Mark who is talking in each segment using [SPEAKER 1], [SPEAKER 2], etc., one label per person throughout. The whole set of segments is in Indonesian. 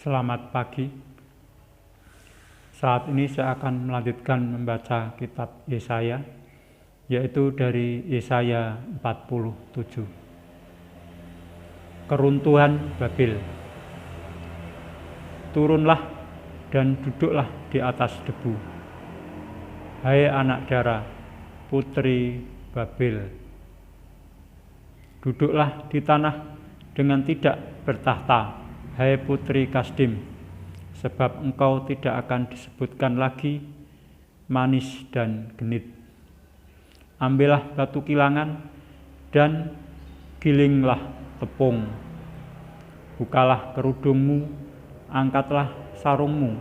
[SPEAKER 1] Selamat pagi. Saat ini saya akan melanjutkan membaca kitab Yesaya, yaitu dari Yesaya 47. Keruntuhan Babel. Turunlah dan duduklah di atas debu, hai anak dara, putri Babel. Duduklah di tanah dengan tidak bertahta, hai putri Kasdim, sebab engkau tidak akan disebutkan lagi manis dan genit. Ambillah batu kilangan dan gilinglah tepung. Bukalah kerudungmu, angkatlah sarungmu,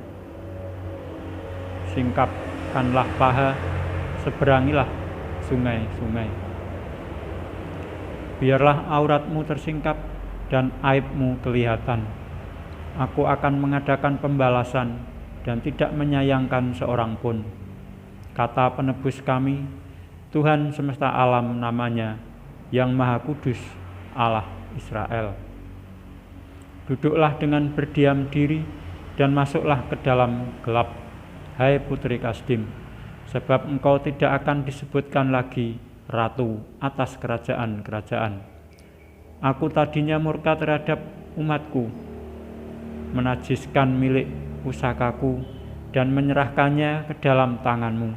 [SPEAKER 1] singkapkanlah paha, seberangilah sungai-sungai. Biarlah auratmu tersingkap dan aibmu kelihatan. Aku akan mengadakan pembalasan dan tidak menyayangkan seorang pun. Kata penebus kami, Tuhan semesta alam namanya, yang Maha Kudus, Allah Israel. Duduklah dengan berdiam diri dan masuklah ke dalam gelap, hai putri Kasdim, sebab engkau tidak akan disebutkan lagi ratu atas kerajaan-kerajaan. Aku tadinya murka terhadap umatku, menajiskan milik pusakaku dan menyerahkannya ke dalam tanganmu.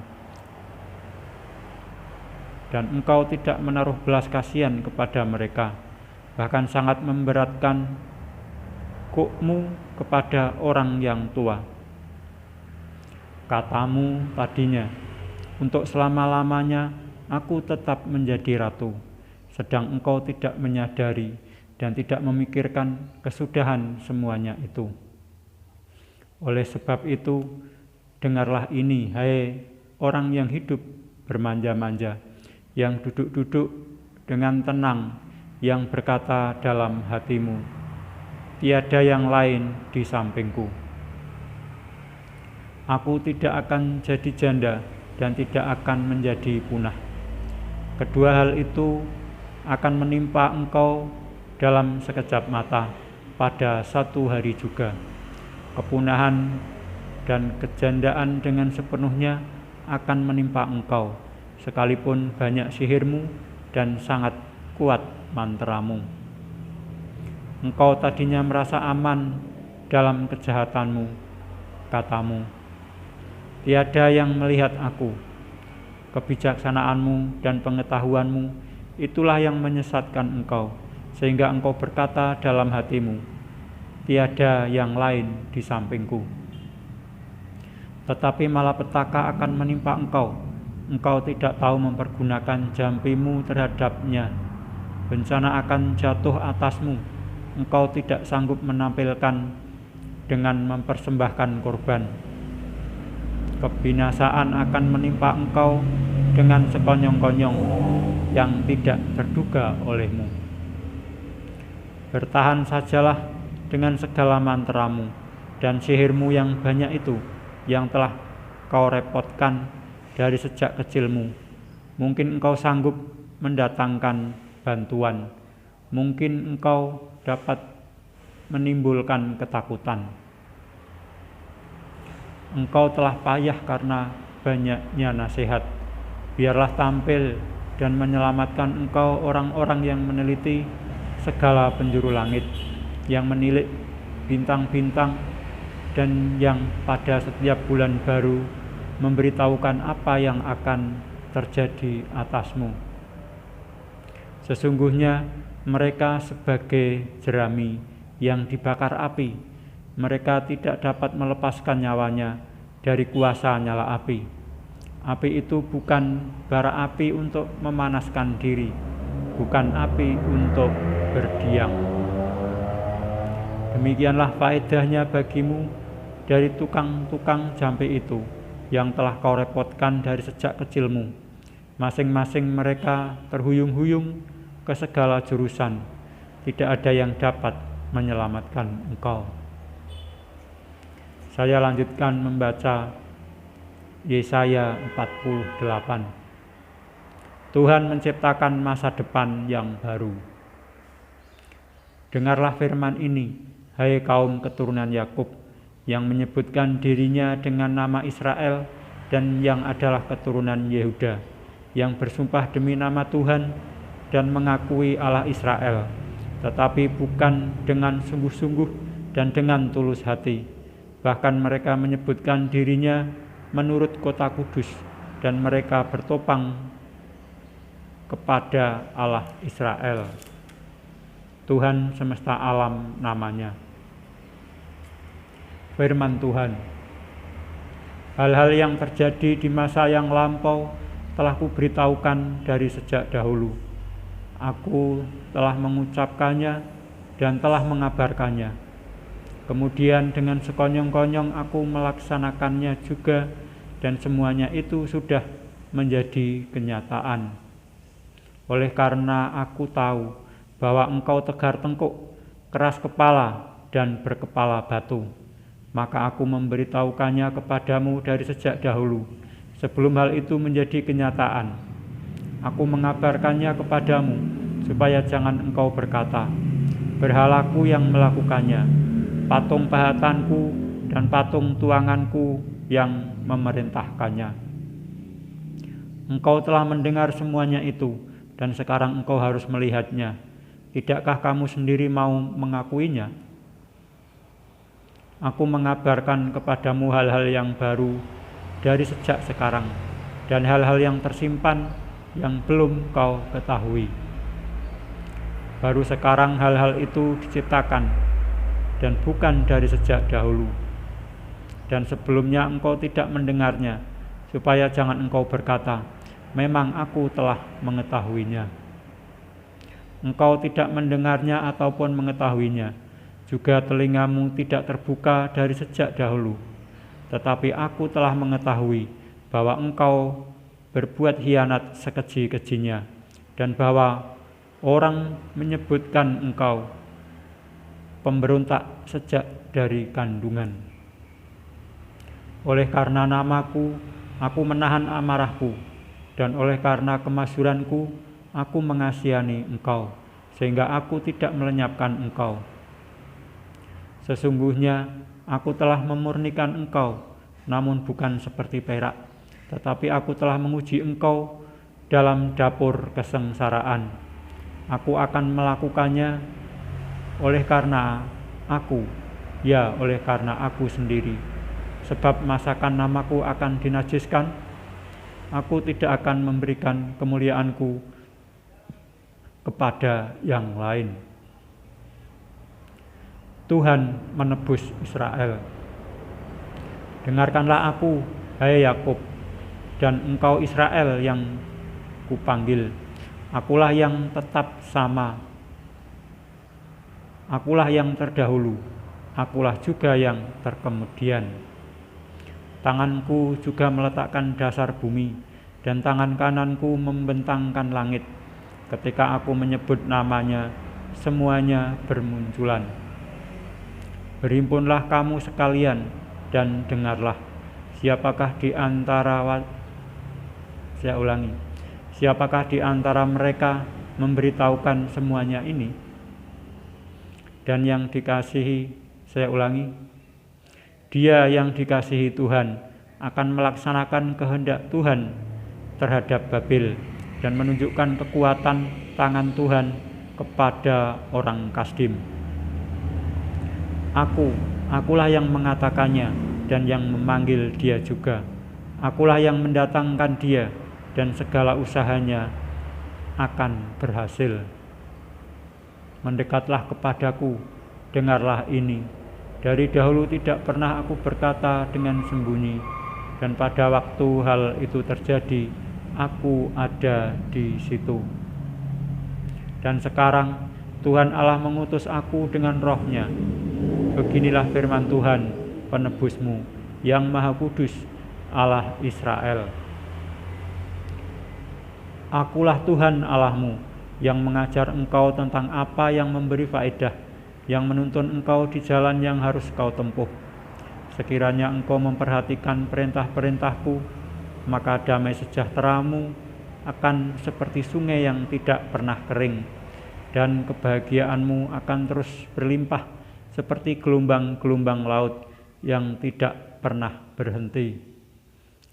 [SPEAKER 1] Dan engkau tidak menaruh belas kasihan kepada mereka, bahkan sangat memberatkan kukmu kepada orang yang tua. Katamu tadinya, untuk selama-lamanya aku tetap menjadi ratu, sedang engkau tidak menyadari dan tidak memikirkan kesudahan semuanya itu. Oleh sebab itu, dengarlah ini, hai orang yang hidup bermanja-manja, yang duduk-duduk dengan tenang, yang berkata dalam hatimu, tiada yang lain di sampingku. Aku tidak akan jadi janda dan tidak akan menjadi punah. Kedua hal itu akan menimpa engkau dalam sekejap mata, pada satu hari juga. Kepunahan dan kejandaan dengan sepenuhnya akan menimpa engkau, sekalipun banyak sihirmu dan sangat kuat manteramu. Engkau tadinya merasa aman dalam kejahatanmu, katamu, tiada yang melihat aku. Kebijaksanaanmu dan pengetahuanmu itulah yang menyesatkan engkau, sehingga engkau berkata dalam hatimu, tiada yang lain di sampingku. Tetapi malapetaka akan menimpa engkau. Engkau tidak tahu mempergunakan jampimu terhadapnya. Bencana akan jatuh atasmu. Engkau tidak sanggup menampilkan dengan mempersembahkan korban. Kebinasaan akan menimpa engkau dengan sekonyong-konyong yang tidak terduga olehmu. Bertahan sajalah dengan segala manteramu dan sihirmu yang banyak itu, yang telah kau repotkan dari sejak kecilmu. Mungkin engkau sanggup mendatangkan bantuan, mungkin engkau dapat menimbulkan ketakutan. Engkau telah payah karena banyaknya nasihat. Biarlah tampil dan menyelamatkan engkau orang-orang yang meneliti segala penjuru langit, yang menilik bintang-bintang, dan yang pada setiap bulan baru memberitahukan apa yang akan terjadi atasmu. Sesungguhnya mereka sebagai jerami yang dibakar api. Mereka tidak dapat melepaskan nyawanya dari kuasa nyala api. Api itu bukan bara api untuk memanaskan diri, bukan api untuk berdiam. Demikianlah faedahnya bagimu dari tukang-tukang jampi itu, yang telah kau repotkan dari sejak kecilmu. Masing-masing mereka terhuyung-huyung ke segala jurusan. Tidak ada yang dapat menyelamatkan engkau. Saya lanjutkan membaca Yesaya 48. Tuhan menciptakan masa depan yang baru. Dengarlah firman ini, hai kaum keturunan Yakub, yang menyebutkan dirinya dengan nama Israel dan yang adalah keturunan Yehuda, yang bersumpah demi nama Tuhan dan mengakui Allah Israel, tetapi bukan dengan sungguh-sungguh dan dengan tulus hati. Bahkan mereka menyebutkan dirinya menurut kota kudus, dan mereka bertopang kepada Allah Israel. Tuhan semesta alam namanya. Firman Tuhan. Hal-hal yang terjadi di masa yang lampau telah kuberitahukan dari sejak dahulu. Aku telah mengucapkannya dan telah mengabarkannya. Kemudian dengan sekonyong-konyong aku melaksanakannya juga, dan semuanya itu sudah menjadi kenyataan. Oleh karena aku tahu bahwa engkau tegar tengkuk, keras kepala, dan berkepala batu, maka aku memberitahukannya kepadamu dari sejak dahulu, sebelum hal itu menjadi kenyataan. Aku mengabarkannya kepadamu, supaya jangan engkau berkata, berhalaku yang melakukannya, patung pahatanku dan patung tuanganku yang memerintahkannya. Engkau telah mendengar semuanya itu, dan sekarang engkau harus melihatnya. Tidakkah kamu sendiri mau mengakuinya? Aku mengabarkan kepadamu hal-hal yang baru dari sejak sekarang, dan hal-hal yang tersimpan yang belum kau ketahui. Baru sekarang hal-hal itu diciptakan, dan bukan dari sejak dahulu. Dan sebelumnya engkau tidak mendengarnya, supaya jangan engkau berkata, memang aku telah mengetahuinya. Engkau tidak mendengarnya ataupun mengetahuinya, juga telingamu tidak terbuka dari sejak dahulu. Tetapi aku telah mengetahui bahwa engkau berbuat hianat sekeji-kejinya, dan bahwa orang menyebutkan engkau pemberontak sejak dari kandungan. Oleh karena namaku, aku menahan amarahku, dan oleh karena kemasyhuranku, aku mengasihani engkau, sehingga aku tidak melenyapkan engkau. Sesungguhnya aku telah memurnikan engkau, namun bukan seperti perak, tetapi aku telah menguji engkau dalam dapur kesengsaraan. Aku akan melakukannya oleh karena aku, ya oleh karena aku sendiri. Sebab masakan namaku akan dinajiskan, aku tidak akan memberikan kemuliaanku kepada yang lain. Tuhan menebus Israel. Dengarkanlah aku, hai Yakub, dan engkau Israel yang kupanggil. Akulah yang tetap sama. Akulah yang terdahulu, akulah juga yang terkemudian. Tanganku juga meletakkan dasar bumi, dan tangan kananku membentangkan langit. Ketika aku menyebut namanya, semuanya bermunculan. Berhimpunlah kamu sekalian dan dengarlah. Siapakah di antara mereka memberitahukan semuanya ini? Dan yang dikasihi, dia yang dikasihi Tuhan akan melaksanakan kehendak Tuhan terhadap Babel dan menunjukkan kekuatan tangan Tuhan kepada orang Kasdim. Akulah yang mengatakannya dan yang memanggil dia juga. Akulah yang mendatangkan dia, dan segala usahanya akan berhasil. Mendekatlah kepadaku, dengarlah ini. Dari dahulu tidak pernah aku berkata dengan sembunyi, dan pada waktu hal itu terjadi, aku ada di situ. Dan sekarang Tuhan Allah mengutus aku dengan roh-Nya. Beginilah firman Tuhan, penebusmu, yang Maha Kudus, Allah Israel. Akulah Tuhan Allahmu, yang mengajar engkau tentang apa yang memberi faedah, yang menuntun engkau di jalan yang harus kau tempuh. Sekiranya engkau memperhatikan perintah-perintahku, maka damai sejahteramu akan seperti sungai yang tidak pernah kering, dan kebahagiaanmu akan terus berlimpah seperti gelombang-gelombang laut yang tidak pernah berhenti.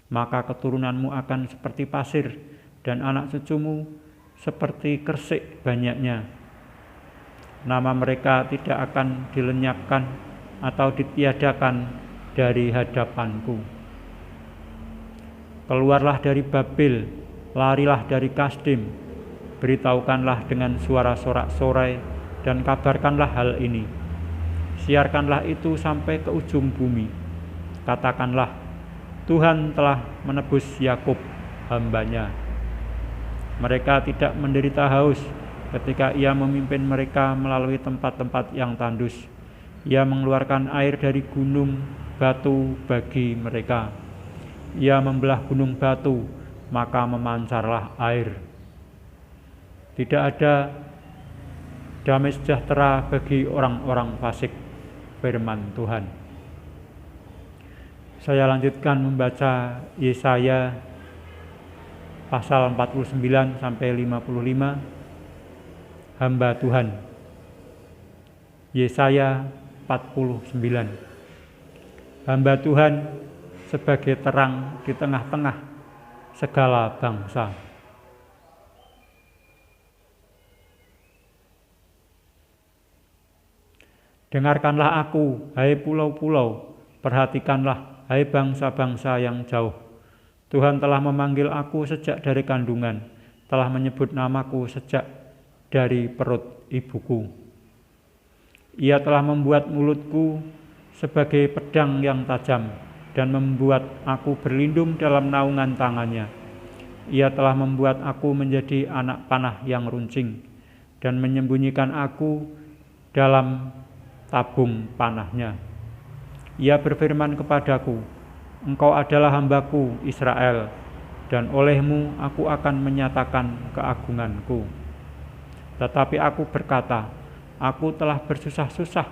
[SPEAKER 1] Maka keturunanmu akan seperti pasir, dan anak cucumu seperti kersik banyaknya. Nama mereka tidak akan dilenyapkan atau ditiadakan dari hadapanku. Keluarlah dari Babel, larilah dari Kasdim, beritahukanlah dengan suara sorak-sorai dan kabarkanlah hal ini. Siarkanlah itu sampai ke ujung bumi. Katakanlah, Tuhan telah menebus Yakub, hamba-Nya. Mereka tidak menderita haus ketika Ia memimpin mereka melalui tempat-tempat yang tandus. Ia mengeluarkan air dari gunung batu bagi mereka. Ia membelah gunung batu, maka memancarlah air. Tidak ada damai sejahtera bagi orang-orang fasik, firman Tuhan. Saya lanjutkan membaca Yesaya pasal 49 sampai 55. Hamba Tuhan. Yesaya 49. Hamba Tuhan sebagai terang di tengah-tengah segala bangsa. Dengarkanlah aku, hai pulau-pulau, perhatikanlah, hai bangsa-bangsa yang jauh. Tuhan telah memanggil aku sejak dari kandungan, telah menyebut namaku sejak dari perut ibuku. Ia telah membuat mulutku sebagai pedang yang tajam dan membuat aku berlindung dalam naungan tangannya. Ia telah membuat aku menjadi anak panah yang runcing dan menyembunyikan aku dalam tabung panahnya. Ia berfirman kepadaku, Engkau adalah hambaku Israel, dan olehmu aku akan menyatakan keagunganku. Tetapi aku berkata, aku telah bersusah-susah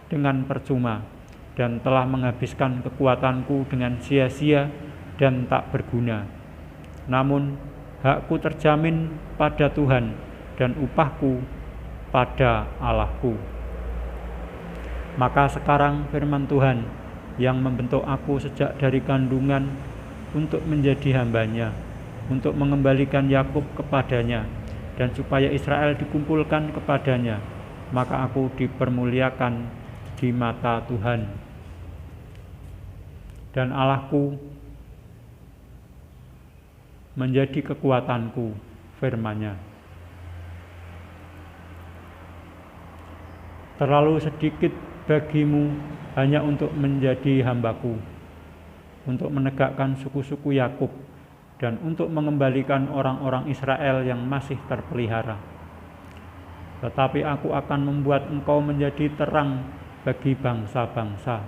[SPEAKER 1] dengan percuma, dan telah menghabiskan kekuatanku dengan sia-sia dan tak berguna. Namun hakku terjamin pada Tuhan, dan upahku pada Allahku. Maka sekarang firman Tuhan yang membentuk aku sejak dari kandungan untuk menjadi hamba-Nya, untuk mengembalikan Yakub kepadanya, dan supaya Israel dikumpulkan kepadanya, maka aku dipermuliakan di mata Tuhan. Dan Allahku menjadi kekuatanku, firman-Nya. Terlalu sedikit bagimu hanya untuk menjadi hambaku, untuk menegakkan suku-suku Yakub, dan untuk mengembalikan orang-orang Israel yang masih terpelihara. Tetapi aku akan membuat engkau menjadi terang bagi bangsa-bangsa,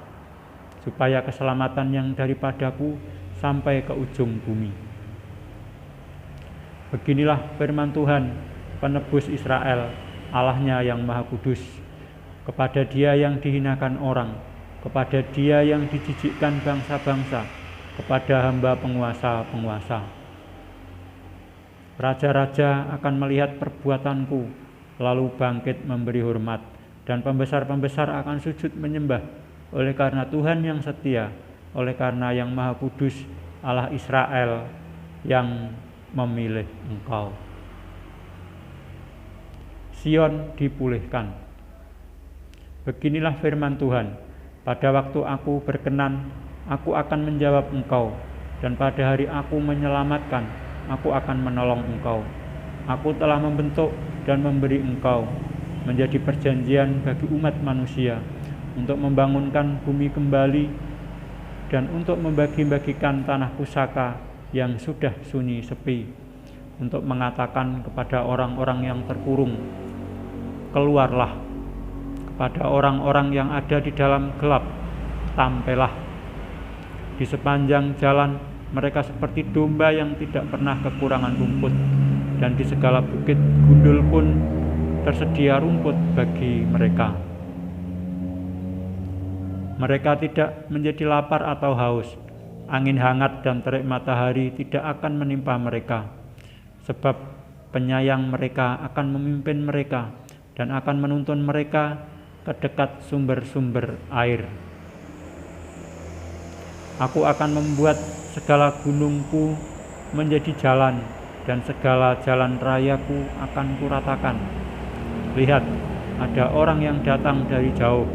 [SPEAKER 1] supaya keselamatan yang daripadaku sampai ke ujung bumi. Beginilah firman Tuhan, penebus Israel, Allah-Nya yang Maha Kudus, kepada Dia yang dihinakan orang, kepada Dia yang dijijikkan bangsa-bangsa, kepada hamba penguasa-penguasa. Raja-raja akan melihat perbuatanku, lalu bangkit memberi hormat, dan pembesar-pembesar akan sujud menyembah, oleh karena Tuhan yang setia, oleh karena yang Maha Kudus, Allah Israel yang memilih engkau. Sion dipulihkan. Beginilah firman Tuhan, pada waktu aku berkenan, aku akan menjawab engkau, dan pada hari aku menyelamatkan, aku akan menolong engkau. Aku telah membentuk dan memberi engkau menjadi perjanjian bagi umat manusia, untuk membangunkan bumi kembali, dan untuk membagi-bagikan tanah pusaka yang sudah sunyi sepi, untuk mengatakan kepada orang-orang yang terkurung, keluarlah. Pada orang-orang yang ada di dalam gelap, tampailah. Di sepanjang jalan mereka seperti domba yang tidak pernah kekurangan rumput, dan di segala bukit gundul pun tersedia rumput bagi mereka. Mereka tidak menjadi lapar atau haus, angin hangat dan terik matahari tidak akan menimpa mereka, sebab penyayang mereka akan memimpin mereka dan akan menuntun mereka ke dekat sumber-sumber air. Aku akan membuat segala gunungku menjadi jalan, dan segala jalan rayaku akan kuratakan. Lihat, ada orang yang datang dari jauh,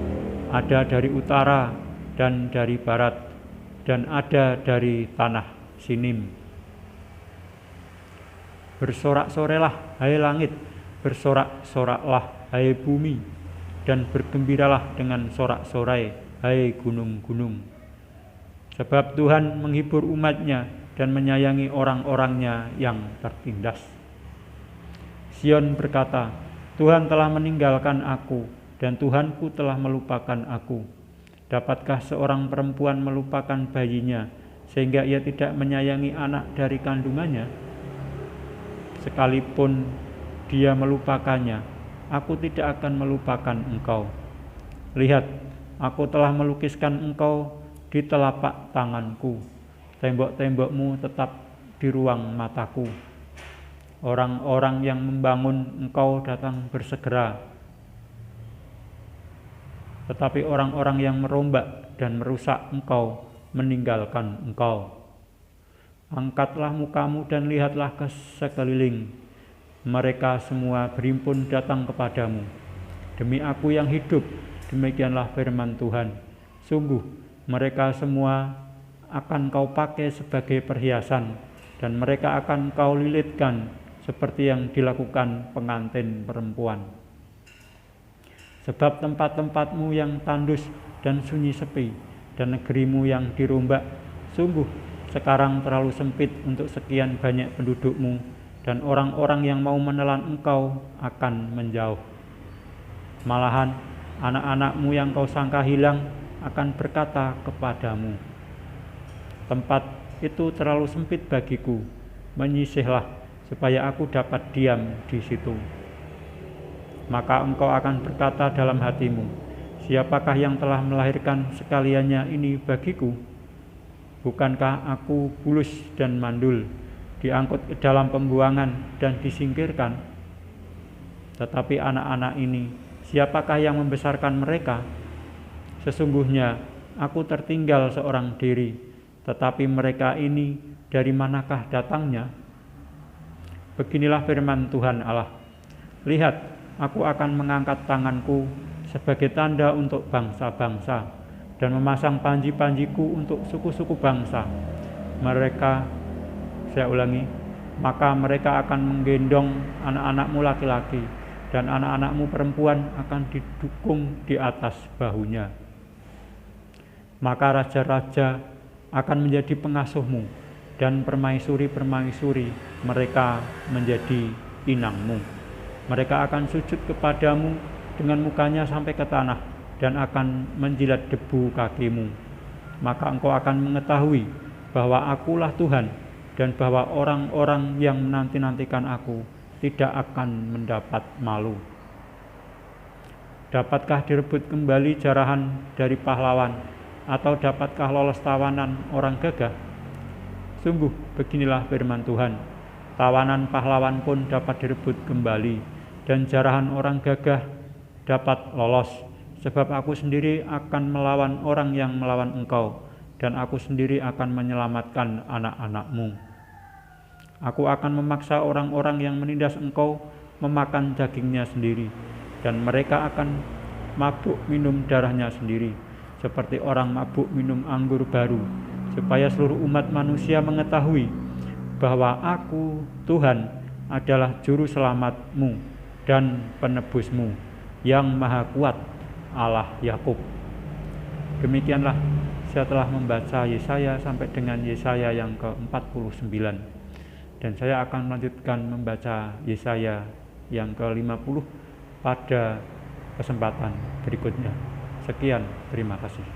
[SPEAKER 1] ada dari utara dan dari barat, dan ada dari tanah Sinim. Bersorak-sorailah, hai langit, bersorak-soraklah, hai bumi, dan bergembiralah dengan sorak-sorai, hai gunung-gunung. Sebab Tuhan menghibur umat-Nya dan menyayangi orang-orangnya yang tertindas. Sion berkata, Tuhan telah meninggalkan aku, dan Tuhanku telah melupakan aku. Dapatkah seorang perempuan melupakan bayinya, sehingga ia tidak menyayangi anak dari kandungannya? Sekalipun dia melupakannya, aku tidak akan melupakan engkau. Lihat, aku telah melukiskan engkau di telapak tanganku. Tembok-tembokmu tetap di ruang mataku. Orang-orang yang membangun engkau datang bersegera, tetapi orang-orang yang merombak dan merusak engkau meninggalkan engkau. Angkatlah mukamu dan lihatlah ke sekeliling. Mereka semua berhimpun datang kepadamu. Demi aku yang hidup, demikianlah firman Tuhan. Sungguh, mereka semua akan kau pakai sebagai perhiasan, dan mereka akan kau lilitkan seperti yang dilakukan pengantin perempuan. Sebab tempat-tempatmu yang tandus dan sunyi sepi, dan negerimu yang dirombak, sungguh sekarang terlalu sempit untuk sekian banyak pendudukmu, dan orang-orang yang mau menelan engkau akan menjauh. Malahan anak-anakmu yang kau sangka hilang akan berkata kepadamu, tempat itu terlalu sempit bagiku, menyisihlah supaya aku dapat diam di situ. Maka engkau akan berkata dalam hatimu, siapakah yang telah melahirkan sekaliannya ini bagiku? Bukankah aku bulus dan mandul, diangkut ke dalam pembuangan dan disingkirkan? Tetapi anak-anak ini, siapakah yang membesarkan mereka? Sesungguhnya aku tertinggal seorang diri, tetapi mereka ini dari manakah datangnya? Beginilah firman Tuhan Allah. Lihat, aku akan mengangkat tanganku sebagai tanda untuk bangsa-bangsa, dan memasang panji-panjiku untuk suku-suku bangsa. Maka mereka akan menggendong anak-anakmu laki-laki, dan anak-anakmu perempuan akan didukung di atas bahunya. Maka raja-raja akan menjadi pengasuhmu, dan permaisuri-permaisuri mereka menjadi inangmu. Mereka akan sujud kepadamu dengan mukanya sampai ke tanah, dan akan menjilat debu kakimu. Maka engkau akan mengetahui bahwa akulah Tuhan, dan bahwa orang-orang yang menanti-nantikan aku tidak akan mendapat malu. Dapatkah direbut kembali jarahan dari pahlawan, atau dapatkah lolos tawanan orang gagah? Sungguh, beginilah firman Tuhan, tawanan pahlawan pun dapat direbut kembali, dan jarahan orang gagah dapat lolos. Sebab aku sendiri akan melawan orang yang melawan engkau, dan aku sendiri akan menyelamatkan anak-anakmu. Aku akan memaksa orang-orang yang menindas engkau memakan dagingnya sendiri, dan mereka akan mabuk minum darahnya sendiri, seperti orang mabuk minum anggur baru, supaya seluruh umat manusia mengetahui bahwa aku, Tuhan, adalah juru selamatmu dan penebusmu, yang maha kuat, Allah Yakub. Demikianlah saya telah membaca Yesaya sampai dengan Yesaya yang ke-49, dan saya akan melanjutkan membaca Yesaya yang ke-50 pada kesempatan berikutnya. Sekian, terima kasih.